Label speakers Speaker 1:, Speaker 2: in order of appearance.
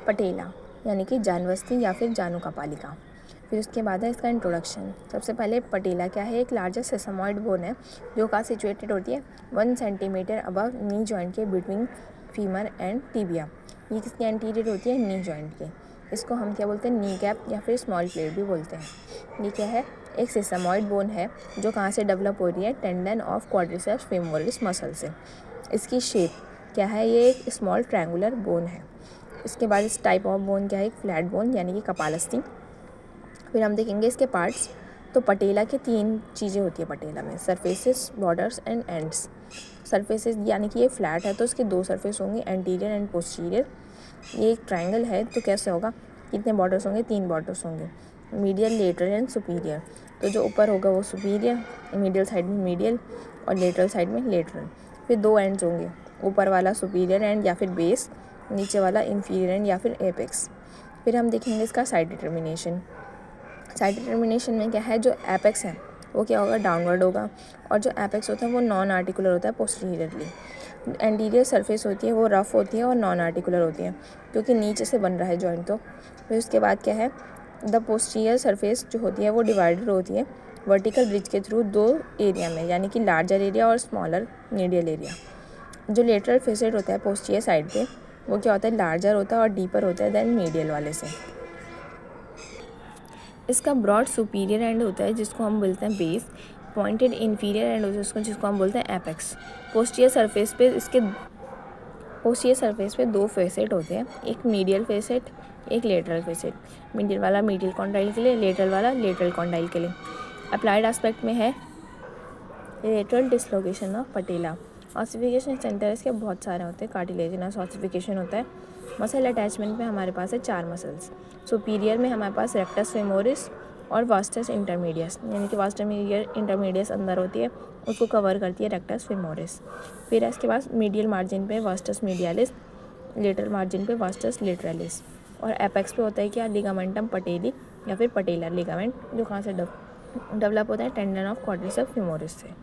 Speaker 1: पटेला यानी कि जानवस्ती या फिर जानु का पालिका। फिर उसके बाद है इसका इंट्रोडक्शन। सबसे पहले पटेला क्या है, एक लार्जेस्ट सेसामॉइड बोन है जो कहाँ सिचुएटेड होती है 1 सेंटीमीटर अबव नी जॉइंट के बिटवीन फीमर एंड टिबिया। ये किसके एंटीरियर होती है, नी जॉइंट के। इसको हम क्या बोलते हैं, नी कैप या फिर स्मॉल प्लेट भी बोलते हैं। ये क्या है, एक सेसामॉइड बोन है जो कहाँ से डेवलप हो रही है, tendon of quadriceps femoris muscle से। इसकी शेप क्या है, ये एक स्मॉल ट्रायंगुलर बोन है। इसके बाद इस टाइप ऑफ बोन क्या है, एक फ्लैट बोन यानी कि कपालस्थी। फिर हम देखेंगे इसके पार्ट्स। तो पटेला के 3 चीज़ें होती है पटेला में, surfaces, borders and ends. Surfaces यानी कि ये फ्लैट है तो इसके 2 सरफेस होंगे, एंटीरियर एंड पोस्टीरियर। ये एक ट्रायंगल है तो कैसे होगा, कितने बॉर्डर्स होंगे, 3 बॉर्डर्स होंगे, मीडियल, लेटरल एंड सुपीरियर। तो जो ऊपर होगा वो सुपीरियर, मीडियल साइड में मीडियल और लेटरल साइड में लेटरल। फिर 2 एंड्स होंगे, ऊपर वाला सुपीरियर एंड या फिर बेस, नीचे वाला इंफीरियर एंड या फिर एपेक्स। फिर हम देखेंगे इसका साइड डिटर्मिनेशन। साइड डिटर्मिनेशन में क्या है, जो एपेक्स है वो क्या होगा, डाउनवर्ड होगा, और जो एपेक्स होता है वो नॉन आर्टिकुलर होता है पोस्टीरियरली। एंटीरियर सरफेस होती है वो रफ होती है और नॉन आर्टिकुलर होती है क्योंकि नीचे से बन रहा है जॉइंट। तो फिर उसके बाद क्या है, द पोस्टीरियर सरफेस जो होती है वो डिवाइडेड होती है वर्टिकल ब्रिज के थ्रू 2 एरिया में, यानी कि लार्जर एरिया और स्मॉलर मीडियल एरिया। जो लेटरल फेसेट होता है पोस्टीरियर साइड पे वो क्या होता है, लार्जर होता है और डीपर होता है देन मीडियल वाले से। इसका ब्रॉड सुपीरियर एंड होता है जिसको हम बोलते हैं बेस, पॉइंटेड इंफीरियर एंड होता है जिसको हम बोलते हैं एपेक्स। पोस्टीरियर सरफेस पे 2 फेसेट होते हैं, एक मीडियल फेसेट, एक लेटरल फेसेट। मीडियल वाला मीडियल कॉन्डाइल के लिए, लेटरल वाला लेटरल कॉन्डाइल के लिए। अप्लाइड एस्पेक्ट में है lateral dislocation of patella. Ossification centre इसके बहुत सारे होते हैं, कार्टिलेजिनस ऑसिफिकेशन होता है। मसल अटैचमेंट में हमारे पास है 4 मसल्स। सुपीरियर में हमारे पास रेक्टस फेमोरिस और वास्टस इंटरमीडियस, यानी कि वास्टस इंटरमीडियस अंदर होती है, उसको कवर करती है रेक्टस फेमोरिस। फिर इसके पास मीडियल मार्जिन पे वास्टस मीडियालिस, लेटरल मार्जिन पे वास्टस लेटरलिस, और एपेक्स पे होता है क्या, लिगामेंटम पटेली या फिर पटेलर लिगामेंट, जो कहाँ से डेवलप होता है, टेंडन ऑफ क्वाड्रिसेप्स फेमोरिस से।